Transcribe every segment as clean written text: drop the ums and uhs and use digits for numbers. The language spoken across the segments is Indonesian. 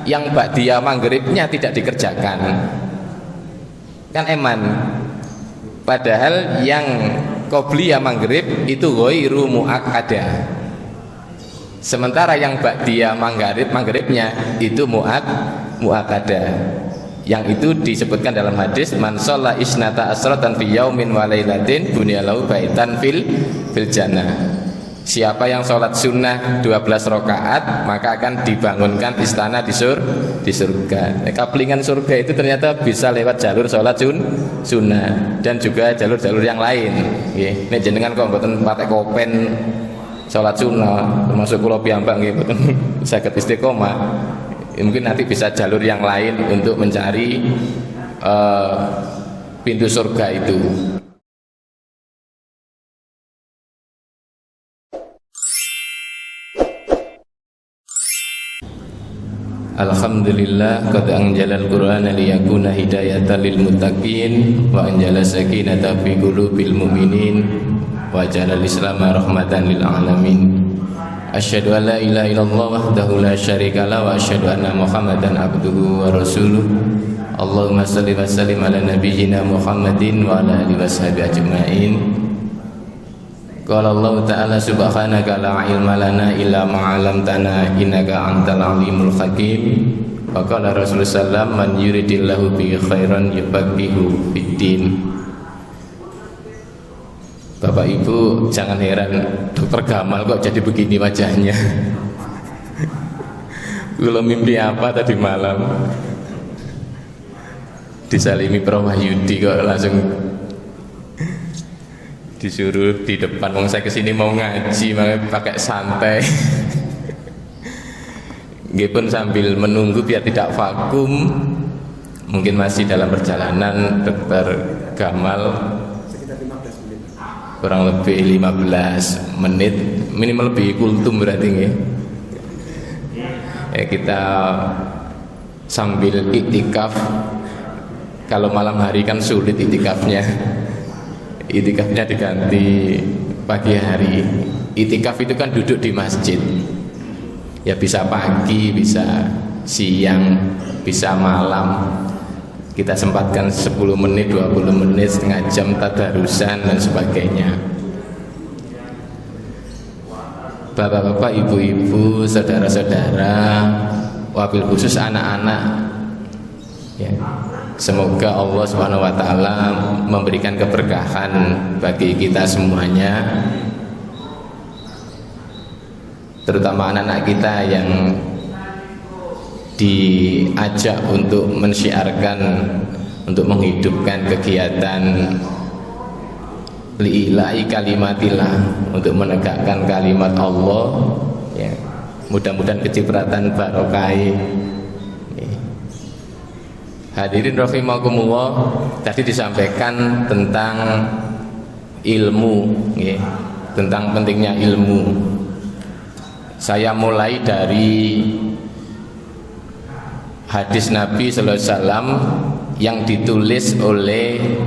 yang ba'diyah maghribnya tidak dikerjakan, kan eman. Padahal yang qobliyah maghrib itu ghairu muakkada, sementara yang ba'diyah maghribnya itu muakkada. Yang itu disebutkan dalam hadis, man shalla isnata asratan fi yaumin wa lailatin bunyalahu baitan fil jannah. Siapa yang sholat sunnah 12 rakaat maka akan dibangunkan istana di surga. Kaplingan surga itu ternyata bisa lewat jalur sholat sunnah dan juga jalur-jalur yang lain. Nek jenengan kok mboten patek kopen sholat sunnah, termasuk kula piyambak nggih mboten saged istiqomah. Mungkin nanti bisa jalur yang lain untuk mencari pintu surga itu. Alhamdulillah qad anjalal qur'ana liyakuna hidayatan lil muttaqin wa anjala sakinata fi qulubil mu'minin wa jalal islam rahmatan lil alamin. Asyhadu an la ilaha illallah wahdahu la syarikalah wa asyhadu anna Muhammadan abduhu wa rasuluh. Allahumma shalli wa sallim ala nabiyyina Muhammadin wa ala alihi washabihi ajmain. Qala Allah ta'ala subhanaka la ilma lana illa ma 'allamtana innaka antal alimul hakim. Wa qala Rasulullah sallallahu man yuridillahu bihi khairan yufaqihu fiddin. Bapak Ibu jangan heran, Dokter Gamal kok jadi begini wajahnya. Kalau mimpi apa tadi malam? Disalimi Prof Wahyudi kok langsung disuruh di depan. Wong saya kesini mau ngaji makanya pakai santai. Nggih pun sambil menunggu biar tidak vakum. Mungkin masih dalam perjalanan Dokter Gamal, kurang lebih 15 menit minimal, lebih kultum berarti ya. Kita sambil iktikaf. Kalau malam hari kan sulit iktikafnya. Itikafnya diganti pagi hari. Itikaf itu kan duduk di masjid. Ya bisa pagi, bisa siang, bisa malam. Kita sempatkan 10 menit, 20 menit, setengah jam tadarusan dan sebagainya. Bapak-bapak, ibu-ibu, saudara-saudara, wabil khusus anak-anak ya. Semoga Allah Subhanahu wa taala memberikan keberkahan bagi kita semuanya, terutama anak-anak kita yang diajak untuk mensyiarkan, untuk menghidupkan kegiatan li'ila'i kalimatillah, untuk menegakkan kalimat Allah ya. Mudah-mudahan kecipratan barokai. Hadirin rahimakumullah, tadi disampaikan tentang ilmu ya, tentang pentingnya ilmu. Saya mulai dari hadis Nabi sallallahu alaihi wasallam yang ditulis oleh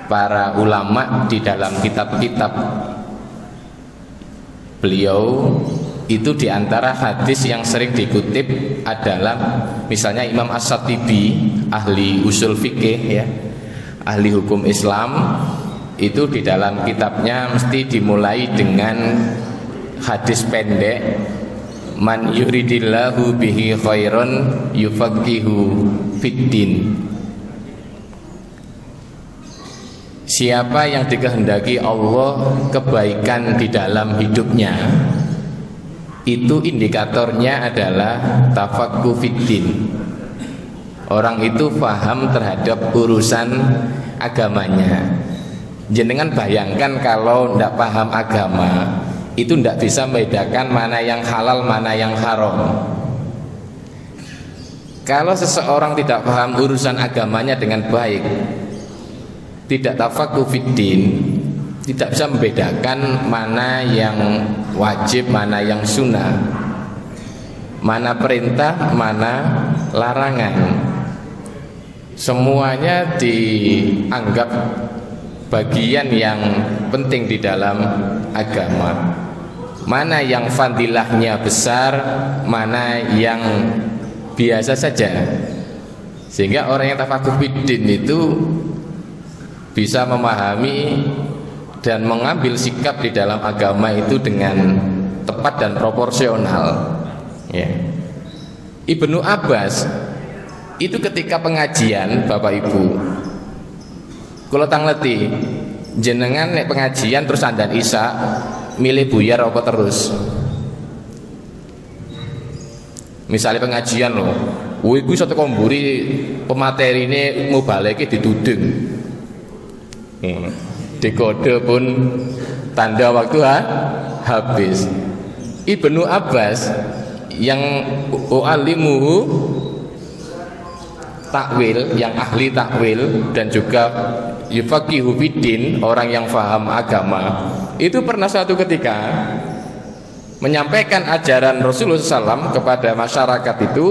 para ulama di dalam kitab-kitab beliau. Itu diantara hadis yang sering dikutip adalah misalnya Imam As-Shatibi, ahli usul fikih ya, ahli hukum Islam, itu di dalam kitabnya mesti dimulai dengan hadis pendek, man yuridillahu bihi khairan yufaqihu fiddin. Siapa yang dikehendaki Allah kebaikan di dalam hidupnya, itu indikatornya adalah tafaqquh fiddin. Orang itu paham terhadap urusan agamanya. Jenengan bayangkan kalau tidak paham agama, itu tidak bisa membedakan mana yang halal, mana yang haram. Kalau seseorang tidak paham urusan agamanya dengan baik, tidak tafaqquh fiddin, tidak bisa membedakan mana yang wajib, mana yang sunnah, mana perintah, mana larangan. Semuanya dianggap bagian yang penting di dalam agama. Mana yang fadilahnya besar, mana yang biasa saja, sehingga orang yang tafakuh fiddin itu bisa memahami dan mengambil sikap di dalam agama itu dengan tepat dan proporsional. Ya. Ibnu Abbas itu ketika pengajian, Bapak Ibu, kalau tangleti jenengan nek pengajian terus andan isa milih buyar apa terus? Misalnya pengajian loh, wih gue satu komburi pemateri ini mau baliknya dituding, dikode pun tanda waktu habis. Ibnu Abbas yang u'alimuhu takwil, yang ahli takwil dan juga yufaqihu fiddin, orang yang faham agama, itu pernah suatu ketika menyampaikan ajaran Rasulullah SAW kepada masyarakat itu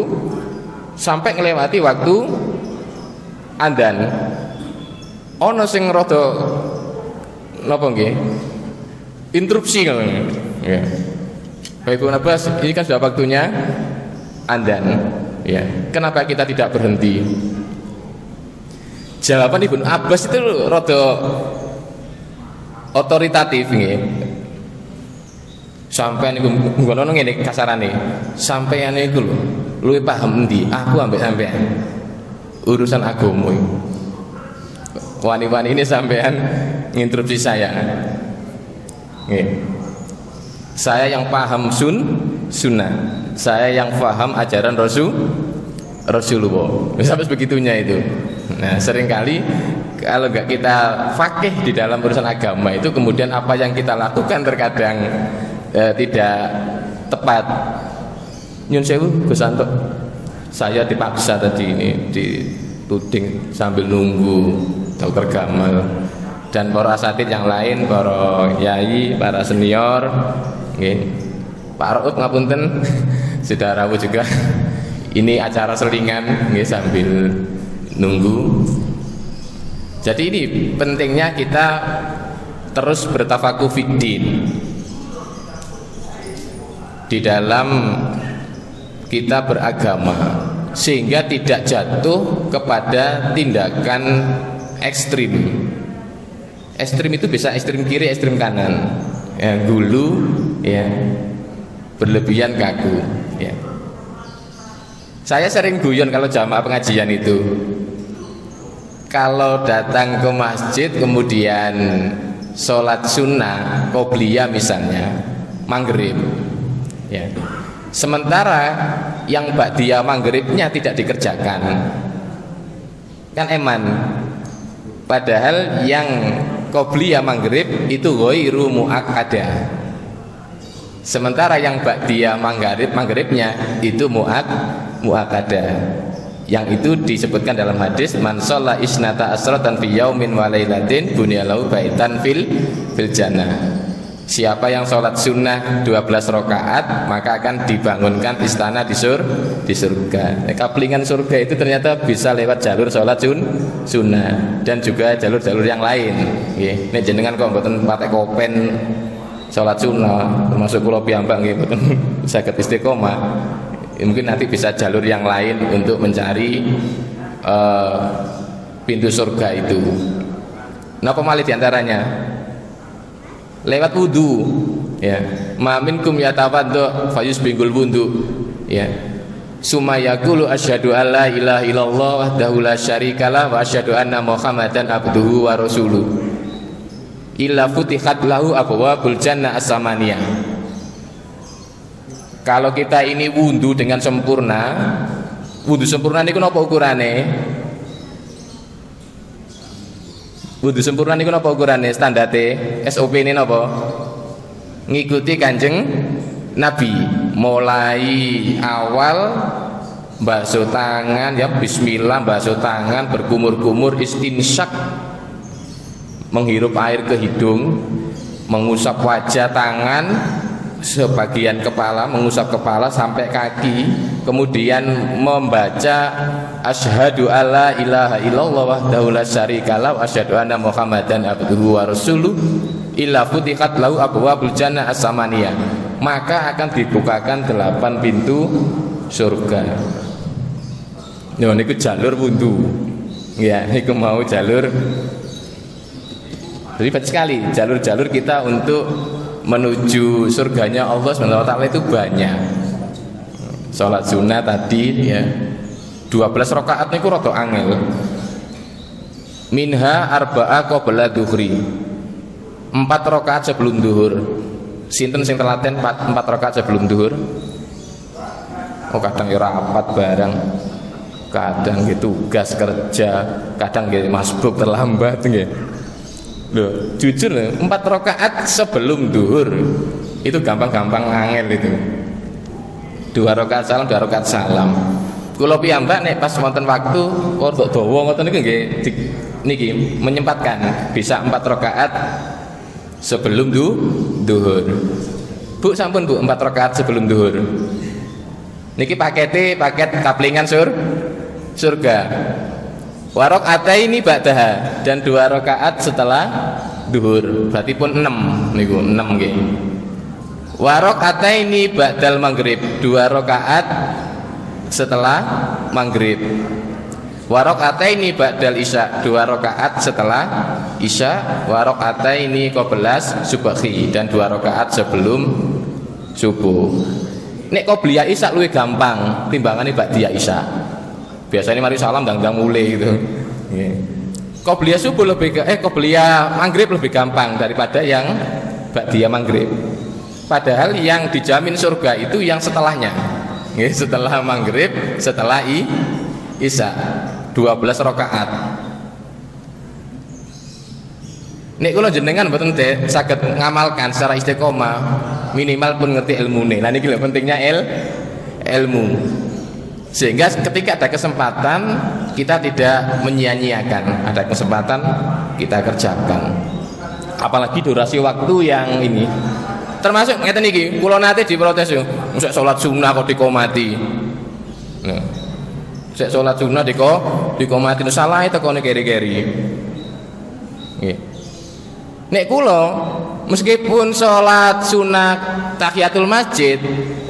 sampai ngelewati waktu andan. Ono sing rada napa nggih? Interupsi ngono. Ya. Baik Ibnu Abbas, ini kan sudah waktunya andan. Ya. Kenapa kita tidak berhenti? Jawaban Ibnu Abbas itu rada otoritatif nggih. Sampai niku ngono ngene kasarane. Sampeyan niku lho, luwih paham endi? Aku ambek sampean. Urusan agama iki. Wani-wani ini sampean nginterupsi saya. Nggih. Saya yang paham sunnah. Saya yang paham ajaran Rasulullah. Sampai begitunya itu. Nah, seringkali kalau enggak kita fakih di dalam urusan agama itu, kemudian apa yang kita lakukan terkadang tidak tepat. Nyun sewu Gus Santo, saya dipaksa tadi ini dituding sambil nunggu Dokter Gamal dan para asatid yang lain, para yai, para senior, nggih. Pak Raut ngapunten sudah rawuh juga. Ini acara selingan nggih sambil nunggu. Jadi ini pentingnya kita terus bertafakuh fiddin di dalam kita beragama, sehingga tidak jatuh kepada tindakan ekstrim. Ekstrim itu bisa ekstrim kiri, ekstrim kanan, ya, gulu, ya, berlebihan kaku, ya. Saya sering guyon kalau jamaah pengajian itu, kalau datang ke masjid kemudian sholat sunnah qobliyah misalnya maghrib, ya, sementara yang ba'diyah maghribnya tidak dikerjakan, kan eman. Padahal yang qobliyah maghrib itu ghairu mu'akkadah, sementara yang ba'diyah maghribnya itu mu'akkadah, yang itu disebutkan dalam hadis man shalla isnata asratan fi yaumin wa lailatin bunyalahu baitan fil jannah. Siapa yang sholat sunnah 12 rakaat maka akan dibangunkan istana di surga. Kaplingan surga itu ternyata bisa lewat jalur sholat sunnah dan juga jalur-jalur yang lain. Nek jenengan kok mboten patek kopen sholat sunnah, termasuk kula piyambak nggih mboten saged istiqomah. Mungkin nanti bisa jalur yang lain untuk mencari pintu surga itu. Napa malih diantaranya? Lewat wudu, ya. Ma minkum yatawaddu fayusbingul wudu, ya. Sumayaqulu asyhadu alla ilaha illallah wahdahu la syarikalah wa asyhadu anna Muhammadan abduhu wa rasuluh. Illa futihat lahu abwabul jannah as-samaniyah. Kalau kita ini wudu dengan sempurna, wudu sempurna niku napa ukurane? Wudu sempurna niku napa ukurane, standarte, SOP ini napa? Ngikuti Kanjeng Nabi, mulai awal basuh tangan, ya bismillah, basuh tangan, berkumur-kumur, istinsyak, menghirup air ke hidung, mengusap wajah, tangan, sebagian kepala, mengusap kepala sampai kaki, kemudian membaca asyhadu alla ilaha illallah wahdahu la syarikalah wa asyhadu anna Muhammadan abduhu wa rasuluh illa futihat lahu abwabul jannah as-samaniyah, maka akan dibukakan 8 pintu surga. Yo niku jalur wundu. Ya, niku mau jalur. Ribet sekali jalur-jalur kita untuk menuju surganya Allah Subhanahu wa taala itu banyak. Salat sunnah tadi ya 12 rakaat niku rada angel. Minha arba'a qabla dhuhri. 4 rakaat sebelum zuhur. Sinten sing telaten 4 rakaat sebelum zuhur? Oh kadang ya rapat barang. Kadang gitu tugas kerja, kadang gitu masbuk terlambat nggih. Loh, jujur 4 rakaat sebelum zuhur itu gampang-gampang angel itu. 2 rakaat salam, 2 rakaat salam. Kula piyambak nek pas wonten waktu rada dawa ngoten niku nggih niki menyempatkan bisa 4 rakaat sebelum zuhur. Bu sampun Bu 4 rakaat sebelum zuhur. Niki paket kaplingan surga. Warok ataini ba'daha dan 2 rakaat setelah zuhur. Berarti pun 6 niku 6 nggih. Warok ataini ba'dal maghrib 2 rakaat setelah maghrib. Warok ataini ba'dal isya 2 rakaat setelah isya. Warok ataini qablas subhi dan 2 rakaat sebelum subuh. Nek qobliyah isya luwih gampang timbangane ba'diyah isya. Biasanya mari salam dang-dang mulai gitu. Qobliyah subuh qobliyah maghrib lebih gampang daripada yang ba'diyah maghrib. Padahal yang dijamin surga itu yang setelahnya. Setelah maghrib, setelah isya 12 rakaat. Nek kula jenengan mboten saged ngamalkan secara istiqomah, minimal pun ngerti ilmune. Nah niki lho pentingnya ilmu. Sehingga ketika ada kesempatan kita tidak menyia-nyiakan, ada kesempatan kita kerjakan. Apalagi durasi waktu yang ini. Termasuk ngeten iki, kula nate diprotes yo, mosok salat sunah kok dikomati. Nah. Sek salat sunah dikomati salah itu kene keri-keri. Nggih. Nek kula meskipun salat sunah tahiyatul masjid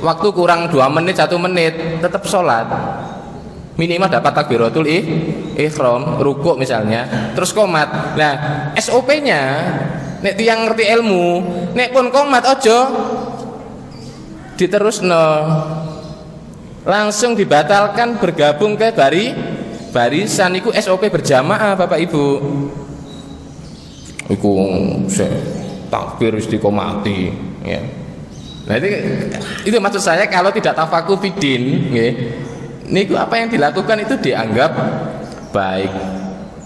waktu kurang 2 menit 1 menit tetap salat. Minimal dapat takbiratul ihram, rukuk misalnya, terus qomat. Nah, SOP-nya nek tiyang ngerti ilmu, nek pun qomat aja diterusno. Langsung dibatalkan bergabung ke barisan iku SOP berjamaah Bapak Ibu. Iku takbir wis dikomati ya. Nah itu maksud saya kalau tidak tafakuh fidin nggih. Niku apa yang dilakukan itu dianggap baik.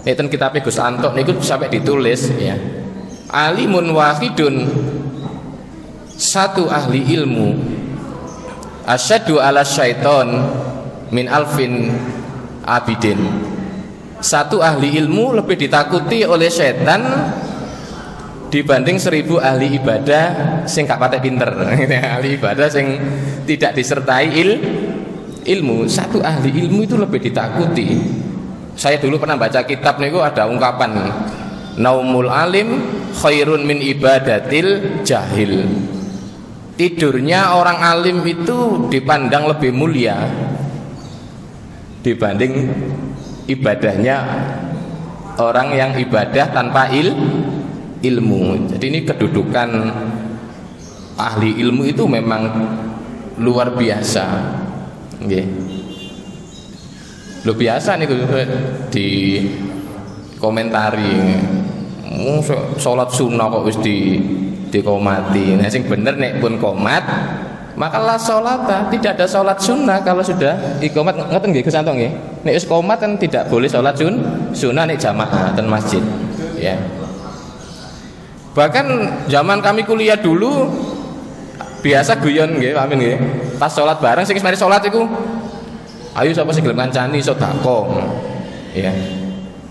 Neten kitab Gus Antok niku sampai ditulis ya. Alimun wahidun, satu ahli ilmu asyaddu ala syaiton min alfin abidin. Satu ahli ilmu lebih ditakuti oleh setan dibanding 1000 ahli ibadah sing gak patek pinter. Ahli ibadah sing tidak disertai ilmu. Satu ahli ilmu itu lebih ditakuti. Saya dulu pernah baca kitab niku ada ungkapan naumul alim khairun min ibadatil jahil. Tidurnya orang alim itu dipandang lebih mulia dibanding ibadahnya orang yang ibadah tanpa ilmu. Jadi ini kedudukan ahli ilmu itu memang luar biasa. Nggih. Luar biasa nih di komentari. Salat sunnah kok wis dikomati. Nah sing bener nek pun komat makalah salat tidak ada salat sunnah kalau sudah ikomat. Ngoten nggih Gus Anto nggih. Nek wis komat kan tidak boleh salat sunnah nek jamaah ten masjid ya. Bahkan zaman kami kuliah dulu biasa guyon nggih, amin nggih. Pas salat bareng sing mari salat iku ayo sapa sing gelem kancani sedekah. Ya.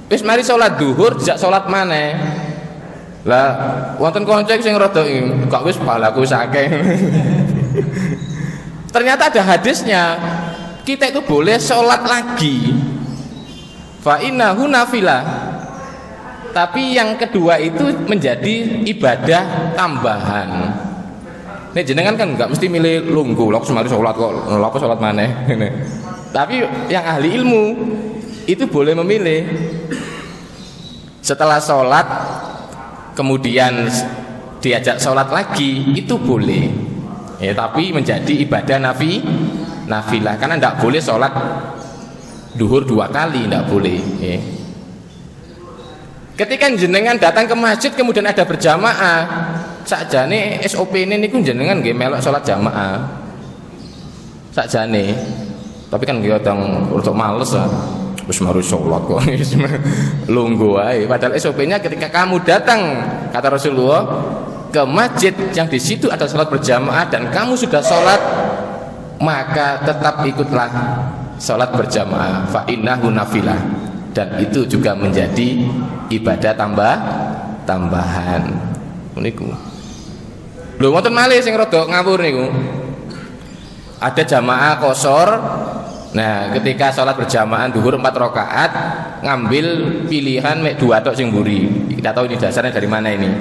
Wis mari salat zuhur dijak salat maneh. Lah wonten kanca sing rada gak wis palaku wis akeh. Ternyata ada hadisnya. Kita itu boleh salat lagi. Fa innahu nafilah. Tapi yang kedua itu menjadi ibadah tambahan. Nek jenengan kan enggak mesti milih lungguh, lha semari salat kok, lha salat maneh ngene. Tapi yang ahli ilmu itu boleh memilih. Setelah sholat kemudian diajak sholat lagi, itu boleh ya, tapi menjadi ibadah nafilah, karena tidak boleh sholat duhur 2 kali, tidak boleh ya. Ketika jenengan datang ke masjid kemudian ada berjamaah, sakjane SOP ini niku jenengan nggih melok sholat jamaah sakjane, tapi kan nggih kadang untuk males ya. Terus mari sholat kok lungguh ae. Padahal SOP-nya ketika kamu datang, kata Rasulullah, ke masjid yang di situ ada sholat berjamaah dan kamu sudah sholat, maka tetap ikutlah sholat berjamaah, fa innahu nafilah, dan itu juga menjadi ibadah tambahan. Niku lho, wonten malih sing rada ngawur niku, ada jamaah qashar. Nah, ketika sholat berjamaah duhur 4 rakaat, ngambil pilihan mek 2 tok sing mburi. Tidak tahu ini dasarnya dari mana ini.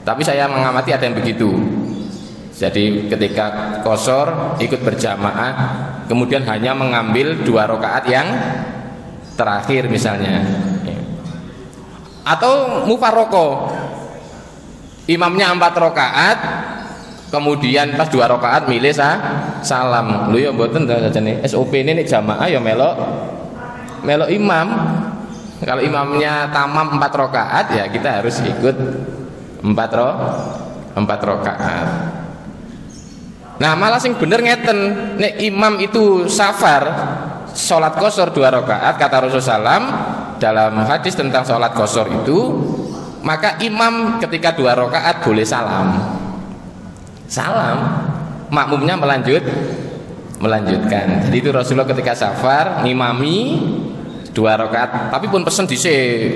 Tapi saya mengamati ada yang begitu. Jadi ketika qashar ikut berjamaah, kemudian hanya mengambil 2 rakaat yang terakhir misalnya. Atau mufarraqah. Imamnya 4 rakaat, kemudian pas 2 rakaat milih salam. Lho ya mboten jane SOP ini nek jamaah ya melok imam. Kalau imamnya tamam 4 rakaat ya kita harus ikut 4 rakaat. Nah, malah sing bener ngeten, nek imam itu safar salat qashar 2 rakaat, kata Rasulullah SAW dalam hadis tentang salat qashar itu, maka imam ketika 2 rakaat boleh salam, makmumnya melanjutkan. Jadi itu Rasulullah ketika safar ngimami 2 rakaat, tapi pun pesen dhisik,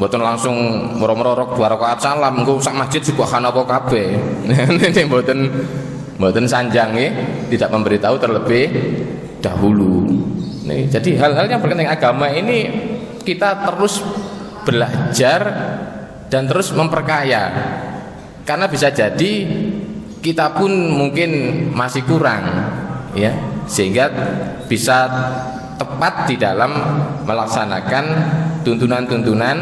mboten langsung moro-moro 2 rakaat salam, engko sak masjid subhanallah kabeh. mboten sanjang ya, tidak memberitahu terlebih dahulu. Nih, jadi hal-hal yang berkaitan dengan agama ini kita terus belajar dan terus memperkaya, karena bisa jadi kita pun mungkin masih kurang ya, sehingga bisa tepat di dalam melaksanakan tuntunan-tuntunan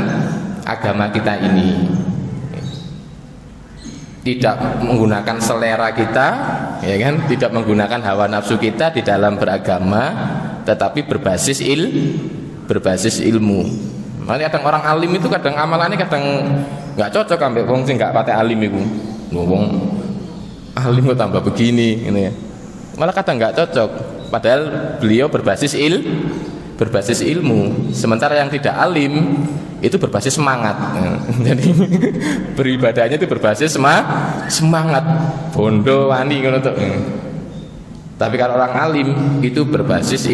agama kita ini. Tidak menggunakan selera kita, ya kan? Tidak menggunakan hawa nafsu kita di dalam beragama, tetapi berbasis ilmu. Makanya kadang orang alim itu kadang amalannya kadang nggak cocok ambek wong sing nggak patek alim itu. Wong alim kok tambah begini, ini ya. Malah kadang nggak cocok. Padahal beliau berbasis ilmu. Sementara yang tidak alim itu berbasis semangat. Jadi beribadahnya itu berbasis semangat. Bondo wani ngono tok. Tapi kalau orang alim itu berbasis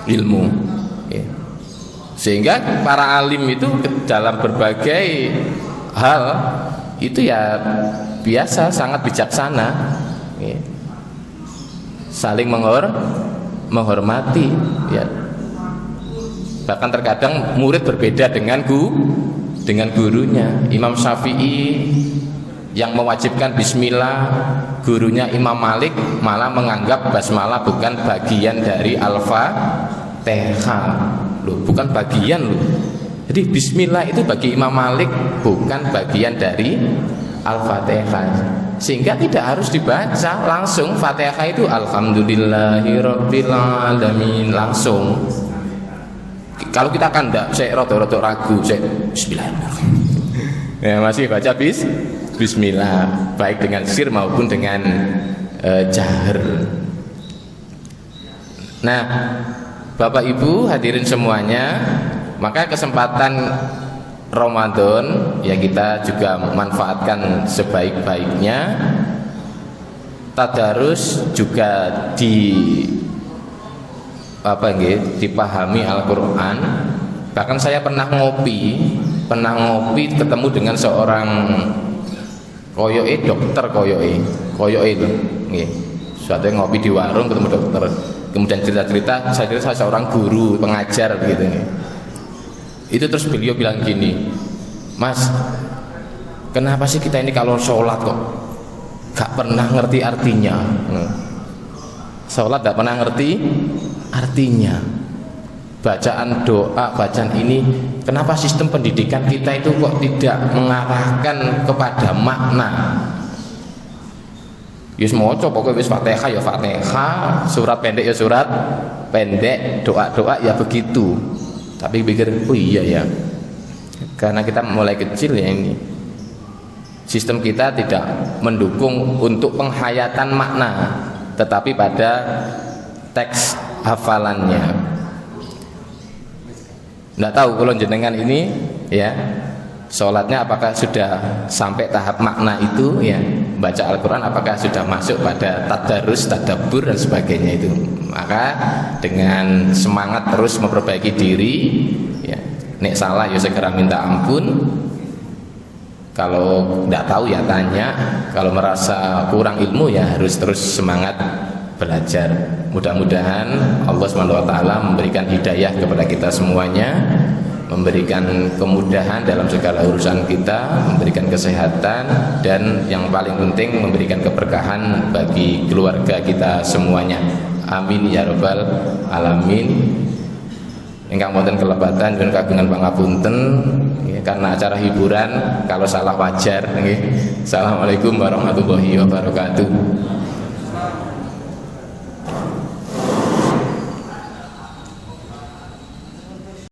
ilmu. Sehingga para alim itu dalam berbagai hal itu ya biasa, sangat bijaksana, saling menghormati ya. Bahkan terkadang murid berbeda dengan gurunya. Imam Syafi'i yang mewajibkan bismillah, gurunya Imam Malik malah menganggap basmalah bukan bagian dari Al-Fatihah. Loh, bukan bagian loh. Jadi bismillah itu bagi Imam Malik bukan bagian dari Al-Fatihah, sehingga tidak harus dibaca langsung Fatihah itu alhamdulillahirabbil alamin langsung. Kalau kita kan enggak, saya rada-rada ragu, saya bismillahirrahmanirrahim. Ya, masih baca bismillah baik dengan sir maupun dengan jahar. Nah, Bapak Ibu hadirin semuanya, maka kesempatan Ramadan ya kita juga manfaatkan sebaik-baiknya. Tadarus juga dipahami Al-Quran. Bahkan saya pernah ngopi ketemu dengan seorang dokter itu nggih. Suatu yang ngopi di warung ketemu dokter, kemudian cerita-cerita, saya kira saya seorang guru pengajar begitu nih. Itu terus beliau bilang gini, Mas, kenapa sih kita ini kalau sholat kok gak pernah ngerti artinya? Sholat gak pernah ngerti artinya. Bacaan doa, bacaan ini, kenapa sistem pendidikan kita itu kok tidak mengarahkan kepada makna? Yus moco pokoknya wis Fatihah ya Fatihah, surat pendek ya surat pendek, doa-doa ya begitu. Tapi pikir, oh iya ya, karena kita mulai kecil ya ini, sistem kita tidak mendukung untuk penghayatan makna, tetapi pada teks hafalannya. Nggak tahu kalau jenengan ini ya sholatnya apakah sudah sampai tahap makna itu ya, baca Al-Quran apakah sudah masuk pada tadarus, tadabbur dan sebagainya itu. Maka dengan semangat terus memperbaiki diri ya, nek salah ya segera minta ampun, kalau nggak tahu ya tanya, kalau merasa kurang ilmu ya harus terus semangat belajar. Mudah-mudahan Allah SWT memberikan hidayah kepada kita semuanya, memberikan kemudahan dalam segala urusan kita, memberikan kesehatan, dan yang paling penting memberikan keberkahan bagi keluarga kita semuanya. Amin ya rabbal alamin. Ingkang wonten kelebatan nyuwun kagungan pangapunten ya, karena acara hiburan kalau salah wajar nggih. Assalamualaikum warahmatullahi wabarakatuh.